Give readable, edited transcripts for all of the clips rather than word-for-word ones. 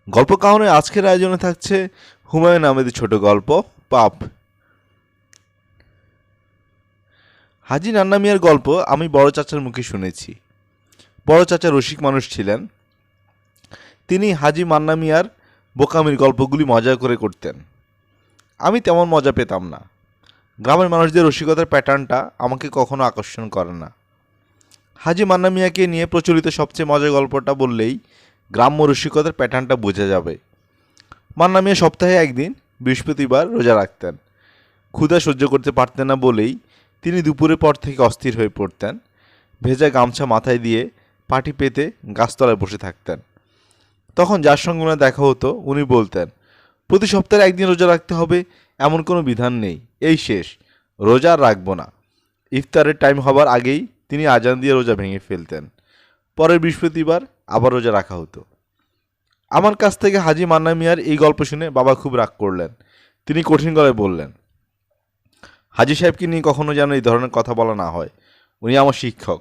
গল্প কাহনের আজকের আয়োজনে থাকছে হুমায়ুন আহমেদের ছোট গল্প পাপ। হাজি নান্না মিয়ার গল্প আমি বড় চাচার মুখে শুনেছি। বড় চাচা রসিক মানুষ ছিলেন। তিনি হাজি মান্না মিয়ার বোকামির গল্পগুলি মজা করে করতেন। আমি তেমন মজা পেতাম না। গ্রামের মানুষদের রসিকতার প্যাটার্নটা আমাকে কখনো আকর্ষণ করে না। হাজি মান্না মিয়াকে নিয়ে প্রচলিত সবচেয়ে মজার গল্পটা বললেই গ্রাম্য রসিকতার প্যাটার্নটা বোঝা যাবে। মান্না মিয়া সপ্তাহে একদিন বৃহস্পতিবার রোজা রাখতেন। ক্ষুধা সহ্য করতে পারতেন না বলেই তিনি দুপুরের পর থেকে অস্থির হয়ে পড়তেন। ভেজা গামছা মাথায় দিয়ে পাটি পেতে গাছতলায় বসে থাকতেন। তখন যার সঙ্গে ওনার দেখা হতো উনি বলতেন, প্রতি সপ্তাহে একদিন রোজা রাখতে হবে এমন কোনো বিধান নেই, এই শেষ, রোজা আর রাখবো না। ইফতারের টাইম হবার আগেই তিনি আজান দিয়ে রোজা ভেঙে ফেলতেন। পরের বৃহস্পতিবার আবার রোজা রাখা হতো। আমার কাছ থেকে হাজি মান্না মিয়ার এই গল্প শুনে বাবা খুব রাগ করলেন। তিনি কঠিন গলায় বললেন, হাজি সাহেবকে নিয়ে কখনো যেন এই ধরনের কথা বলা না হয়। উনি আমার শিক্ষক।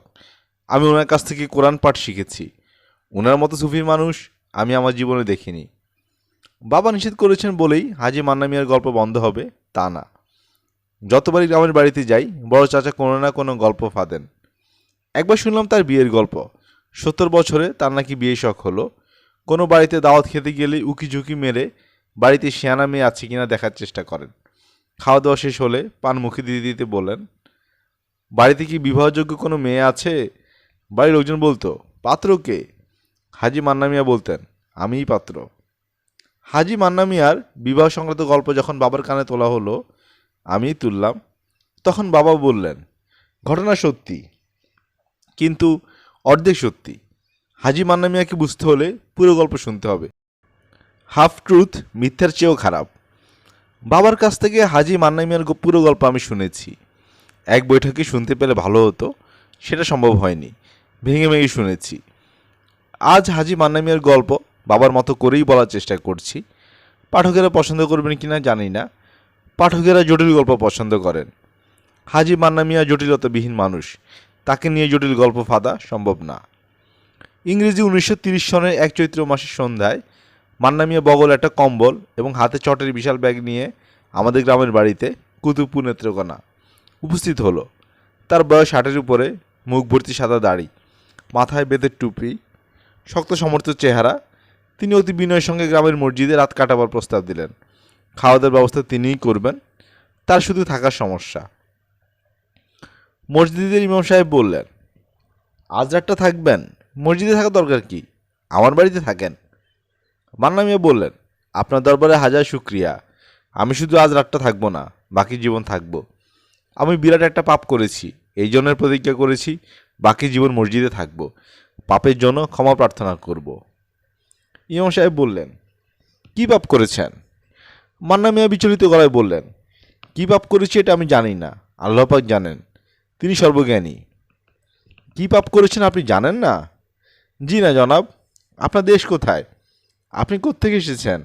আমি ওনার কাছ থেকে কোরআন পাঠ শিখেছি। ওনার মতো সুফি মানুষ আমি আমার জীবনে দেখিনি। বাবা নিষেধ করেছেন বলেই হাজি মান্না মিয়ার গল্প বন্ধ হবে তা না। যতবারই গ্রামের বাড়িতে যাই বড় চাচা কোনো না কোনো গল্প ফাঁদেন। একবার শুনলাম তার বিয়ের গল্প। 70 বছরে তার নাকি বিয়ে শখ হলো। কোনো বাড়িতে দাওয়াত খেতে গেলে উকি ঝুঁকি মেরে বাড়িতে শিয়ানা মেয়ে আছে কিনা দেখার চেষ্টা করেন। খাওয়া দাওয়া শেষ হলে পান মুখে দিতে দিতে বলেন, বাড়িতে কি বিবাহযোগ্য কোনো মেয়ে আছে? বাড়ির লোকজন বলতো, পাত্র কে? হাজি মান্না মিয়া বলতেন, আমিই পাত্র। হাজি মান্না মিয়ার বিবাহ সংক্রান্ত গল্প যখন বাবার কানে তোলা হলো, আমিই তুললাম। তখন বাবা বললেন, ঘটনা সত্যি, কিন্তু অর্ধেক সত্যি। হাজি মান্না মিয়াকে বুঝতে হলে পুরো গল্প শুনতে হবে। হাফ ট্রুথ মিথ্যার চেয়েও খারাপ। বাবার কাছ থেকে হাজি মান্না মিয়ার পুরো গল্প আমি শুনেছি। এক বৈঠকে শুনতে পেলে ভালো হতো, সেটা সম্ভব হয়নি। ভেঙে ভেঙে শুনেছি। আজ হাজি মান্না মিয়ার গল্প বাবার মতো করেই বলার চেষ্টা করছি। পাঠকেরা পছন্দ করবেন কিনা জানি না। পাঠকেরা জটিল গল্প পছন্দ করেন। হাজি মান্না মিয়া জটিলতাবিহীন মানুষ। তাকে নিয়ে জটিল গল্প ফাঁদা সম্ভব না। ইংরেজি 1930 সনের এক চৈত্র মাসের সন্ধ্যায় মান্না মিয়া বগল একটা কম্বল এবং হাতে চটের বিশাল ব্যাগ নিয়ে আমাদের গ্রামের বাড়িতে কুতুবপুর নেত্রকোনা উপস্থিত হলো। তার বয়স 60-এর উপরে, মুখ ভর্তি সাদা দাড়ি, মাথায় বেতের টুপি, শক্ত সমর্থ চেহারা। তিনি অতি বিনয়ের সঙ্গে গ্রামের মসজিদে রাত কাটাবার প্রস্তাব দিলেন। খাওয়া দাওয়ার ব্যবস্থা তিনিই করবেন, তার শুধু থাকার সমস্যা। মসজিদের ইমাম সাহেব বললেন, আজ রাতটা থাকবেন? মসজিদে থাকা দরকার কি, আমার বাড়িতে থাকেন। মান্না মিয়া বললেন, আপনার দরবারে হাজার শুক্রিয়া। আমি শুধু আজ রাতটা থাকবো না, বাকি জীবন থাকবো। আমি বিরাট একটা পাপ করেছি, এই জন্যের প্রতিজ্ঞা করেছি বাকি জীবন মসজিদে থাকবো। পাপের জন্য ক্ষমা প্রার্থনা করব। ইমাম সাহেব বললেন, কী পাপ করেছেন? মান্না মিয়া বিচলিত গলায় বললেন, কী পাপ করেছি এটা আমি জানি না, আল্লাহ পাক জানেন, তিনি সর্বজ্ঞানী। কী পাপ করেছেন আপনি জানেন না? জি না জনাব। আপনার দেশ কোথায়? আপনি কোত্থেকে এসেছেন?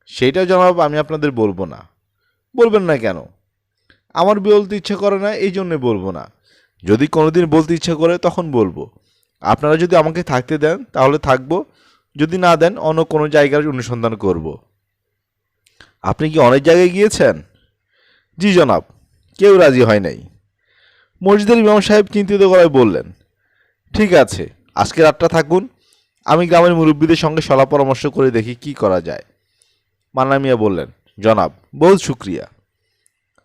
সেইটা জনাব আমি আপনাদের বলবো না। বলবেন না কেন? আমার বলতে ইচ্ছা করে না, এই জন্যে বলবো না। যদি কোনোদিন বলতে ইচ্ছা করে তখন বলবো। আপনারা যদি আমাকে থাকতে দেন তাহলে থাকবো, যদি না দেন অন্য কোনো জায়গার অনুসন্ধান করব। আপনি কি অনেক জায়গায় গিয়েছেন? জি জনাব, কেউ রাজি হয় নাই। মসজিদের ইমাম সাহেব চিন্তিত গলায় বললেন, ঠিক আছে, আজকে রাতটা থাকুন। আমি গ্রামের মুরব্বীদের সঙ্গে সলা পরামর্শ করে দেখি কি করা যায়। মান্না মিয়া বললেন, জনাব, বহুত শুক্রিয়া।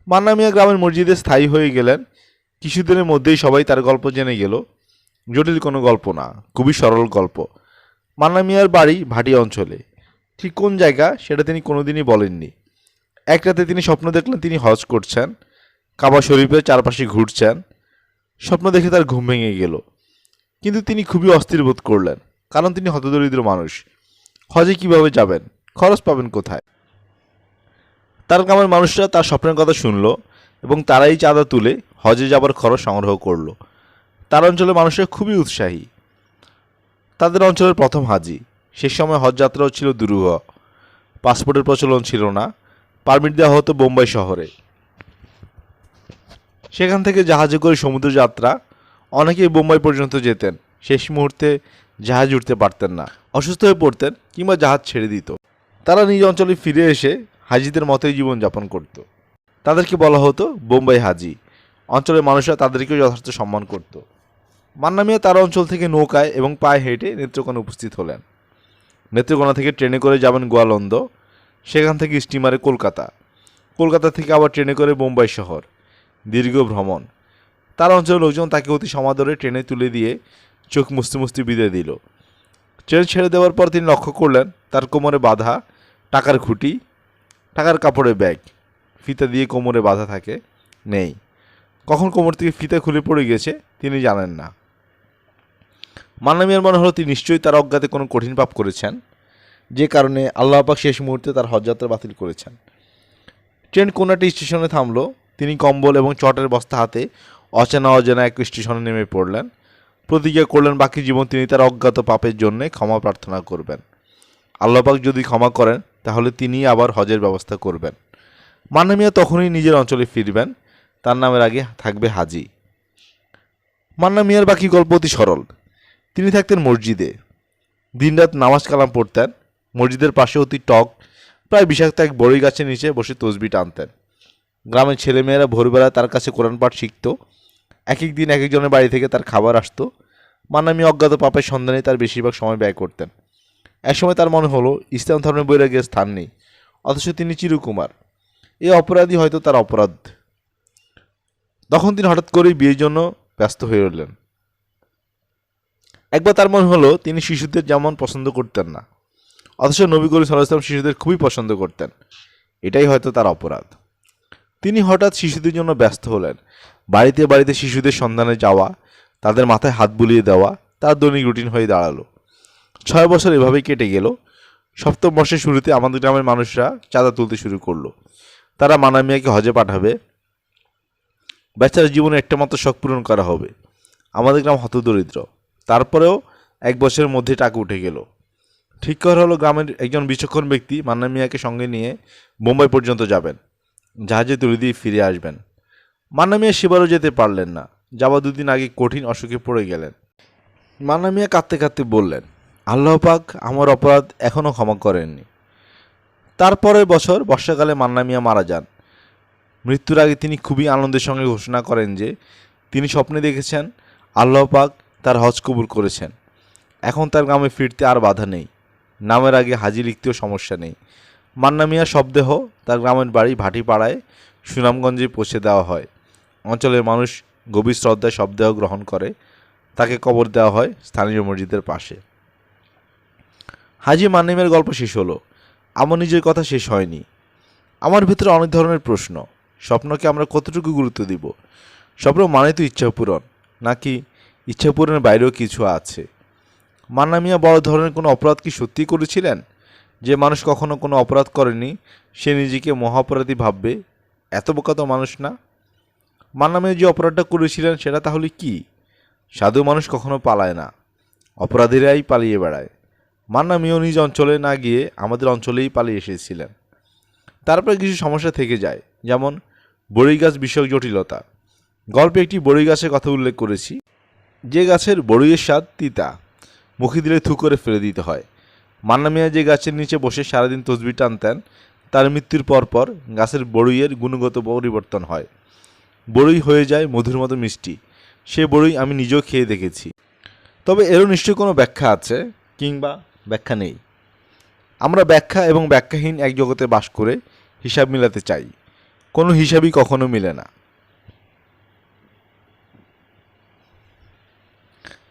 মান্না মিয়া গ্রামের মসজিদে স্থায়ী হয়ে গেলেন। কিছুদিনের মধ্যেই সবাই তার গল্প জেনে গেল। জটিল কোনো গল্প না, খুবই সরল গল্প। মান্না মিয়ার বাড়ি ভাটিয়া অঞ্চলে। ঠিক কোন জায়গা সেটা তিনি কোনোদিনই বলেননি। এক রাতে তিনি স্বপ্ন দেখলেন তিনি হজ করছেন, কাবা শরীফের চারপাশে ঘুরছেন। স্বপ্ন দেখে তার ঘুম ভেঙে গেল। কিন্তু তিনি খুবই অস্থির বোধ করলেন, কারণ তিনি হতদরিদ্র মানুষ। হজে কিভাবে যাবেন? খরচ পাবেন কোথায়? তার গ্রামের মানুষরা তার স্বপ্নের কথা শুনল এবং তারাই চাঁদা তুলে হজে যাবার খরচ সংগ্রহ করল। তার অঞ্চলের মানুষরা খুবই উৎসাহী। তাদের অঞ্চলের প্রথম হাজি। সে সময় হজযাত্রাও ছিল দুরূহ। পাসপোর্টের প্রচলন ছিল না। পারমিট দেওয়া হতো বোম্বাই শহরে। সেখান থেকে জাহাজে করে সমুদ্র যাত্রা। অনেকেই বোম্বাই পর্যন্ত যেতেন। শেষ মুহূর্তে জাহাজ উঠতে পারতেন না, অসুস্থ হয়ে পড়তেন কিংবা জাহাজ ছেড়ে দিত। তারা নিজ অঞ্চলে ফিরে এসে হাজিদের মতোই জীবনযাপন করত। তাদেরকে বলা হতো বোম্বাই হাজি। অঞ্চলের মানুষরা তাদেরকেও যথার্থ সম্মান করত। মান্না মিয়া তার অঞ্চল থেকে নৌকায় এবং পায়ে হেঁটে নেত্রকোণে উপস্থিত হলেন। নেত্রকোনা থেকে ট্রেনে করে যাবেন গোয়ালন্দ, সেখান থেকে স্টিমারে কলকাতা, কলকাতা থেকে আবার ট্রেনে করে বোম্বাই শহর। দীর্ঘ ভ্রমণ। তার অঞ্চলের লোকজন তাকে অতি সমাদরে ট্রেনে তুলে দিয়ে চোখ মুছতে মুছতে বিদায় দিল। ট্রেন ছেড়ে দেওয়ার পর তিনি লক্ষ্য করলেন তার কোমরে বাঁধা টাকার খুঁটি, টাকার কাপড়ের ব্যাগ, ফিতা দিয়ে কোমরে বাঁধা থাকে, নেই। কখন কোমর থেকে ফিতা খুলে পড়ে গেছে তিনি জানেন না। মান্না মিয়ার মনে হলো তিনি নিশ্চয়ই তার অজ্ঞাতে কোনো কঠিন পাপ করেছেন, যে কারণে আল্লাহ পাক শেষ মুহূর্তে তার হজযাত্রা বাতিল করেছেন। ট্রেন কোনাটি স্টেশনে থামলো। তিনি কম্বল এবং চটের বস্তা হাতে অজানা এক স্টেশনে নেমে পড়লেন। প্রতিজ্ঞা করলেন বাকি জীবন তিনি তার অজ্ঞাত পাপের জন্য ক্ষমা প্রার্থনা করবেন। আল্লাহ পাক যদি ক্ষমা করেন তাহলে তিনি আবার হজের ব্যবস্থা করবেন। মান্না মিয়া তখনই নিজের অঞ্চলে ফিরবেন। তার নামের আগে থাকবে হাজি। মান্না মিয়ার বাকি গল্প অতি সরল। তিনি থাকতেন মসজিদে, দিনরাত নামাজ কালাম পড়তেন। মসজিদের পাশে অতি টক প্রায় বিষাক্ত এক বড়ই গাছের নিচে বসে তসবি টানতেন। গ্রামের ছেলেমেয়েরা ভোরবেলা তার কাছে কোরআন পাঠ শিখত। এক এক দিন এক একজনের বাড়ি থেকে তার খাবার আসতো। মান্না মিয়া অজ্ঞাত পাপের সন্ধানে তার বেশিরভাগ সময় ব্যয় করতেন। একসময় তার মনে হলো ইসলাম ধর্মের বৈরাগ্যের স্থান নেই, অথচ তিনি চিরকুমার। এই অপরাধী হয়তো তার অপরাধ। তখন তিনি হঠাৎ করেই বিয়ের জন্য ব্যস্ত হয়ে উঠলেন। একবার তার মনে হলো তিনি শিশুদের যেমন পছন্দ করতেন না, অথচ নবী করিম সাল্লাল্লাহু আলাইহি ওয়াসাল্লাম শিশুদের খুবই পছন্দ করতেন। এটাই হয়তো তার অপরাধ। তিনি হঠাৎ শিশুদের জন্য ব্যস্ত হলেন। বাড়িতে বাড়িতে শিশুদের সন্ধানে যাওয়া, তাদের মাথায় হাত বুলিয়ে দেওয়া তার দৈনিক রুটিন হয়ে দাঁড়ালো। 6 বছর এভাবেই কেটে গেল। 7ম বর্ষের শুরুতে আমাদের গ্রামের মানুষরা চাঁদা তুলতে শুরু করলো। তারা মান্না মিয়াকে হজে পাঠাবে, বেচারার জীবনে একটা মাত্র শখ পূরণ করা হবে। আমাদের গ্রাম হতদরিদ্র, তারপরেও 1 বছরের মধ্যে টাকা উঠে গেল। ঠিক করা হলো গ্রামের একজন বিচক্ষণ ব্যক্তি মান্না মিয়াকে সঙ্গে নিয়ে বোম্বাই পর্যন্ত যাবেন, জাহাজে তুলে দিয়ে ফিরে আসবেন। মান্না মিয়া সেবারও যেতে পারলেন না। যাওয়া 2 দিন আগে কঠিন অসুখে পড়ে গেলেন। মান্না মিয়া কাঁদতে কাঁদতে বললেন, আল্লাহ পাক আমার অপরাধ এখনও ক্ষমা করেননি। তারপরের বছর বর্ষাকালে মান্না মিয়া মারা যান। মৃত্যুর আগে তিনি খুবই আনন্দের সঙ্গে ঘোষণা করেন যে তিনি স্বপ্নে দেখেছেন আল্লাহ পাক তার হজ কবুল করেছেন। এখন তার গ্রামে ফিরতে আর বাধা নেই। নামের আগে হাজি লিখতেও সমস্যা নেই। মান্না মিয়া শবদেহ তার গ্রামের বাড়ি ভাটিপাড়ায় সুনামগঞ্জে পৌঁছে দেওয়া হয়। অঞ্চলের মানুষ গভীর শ্রদ্ধায় শবদেহ গ্রহণ করে। তাকে কবর দেওয়া হয় স্থানীয় মসজিদের পাশে। হাজি মান্না মিয়ার গল্প শেষ হলো। আমার নিজের কথা শেষ হয়নি। আমার ভিতরে অনেক ধরনের প্রশ্ন। স্বপ্নকে আমরা কতটুকু গুরুত্ব দিব? স্বপ্ন মানে তো ইচ্ছা পূরণ, নাকি ইচ্ছা পূরণের বাইরেও কিছু আছে? মান্না মিয়া বড় ধরনের কোনো অপরাধ কি সত্যিই করেছিলেন? যে মানুষ কখনো কোনো অপরাধ করেনি সে নিজেকে মহাপরাধী ভাববে, এত বোকা তো মানুষ না। মান্না মিয়া যে অপরাধটা করেছিলেন সেটা তাহলে কি? সাধু মানুষ কখনো পালায় না, অপরাধীরাই পালিয়ে বেড়ায়। মান্না মিয়া নিজ অঞ্চলে না গিয়ে আমাদের অঞ্চলেই পালিয়ে এসেছিলেন। তারপরে কিছু সমস্যা থেকে যায়, যেমন বড়ই গাছ বিষয়ক জটিলতা। গল্পে একটি বড়ই গাছের কথা উল্লেখ করেছি, যে গাছের বড়ইয়ের স্বাদ তিতা, মুখে দিলে থু করে ফেলে দিতে হয়। মান্না মিয়া যে গাছের নিচে বসে সারাদিন তসবি টানতেন, তার মৃত্যুর পরপর গাছের বড়ইয়ের গুণগত পরিবর্তন হয়। বড়ই হয়ে যায় মধুর মতো মিষ্টি। সে বড়ই আমি নিজেও খেয়ে দেখেছি। তবে এরও নিশ্চয়ই কোনো ব্যাখ্যা আছে, কিংবা ব্যাখ্যা নেই। আমরা ব্যাখ্যা এবং ব্যাখ্যাহীন এক জগতে বাস করে হিসাব মিলাতে চাই। কোনো হিসাবই কখনো মিলে না।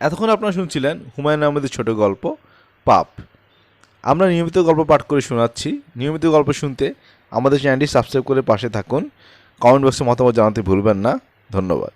এতক্ষণ আপনারা শুনছিলেন হুমায়ুন আহমেদের ছোট গল্প পাপ। আমরা নিয়মিত গল্প পাঠ করে শোনাচ্ছি। নিয়মিত গল্প শুনতে আমাদের চ্যানেলটি সাবস্ক্রাইব করে পাশে থাকুন। কমেন্ট বক্সে মতামত জানাতে ভুলবেন না। ধন্যবাদ।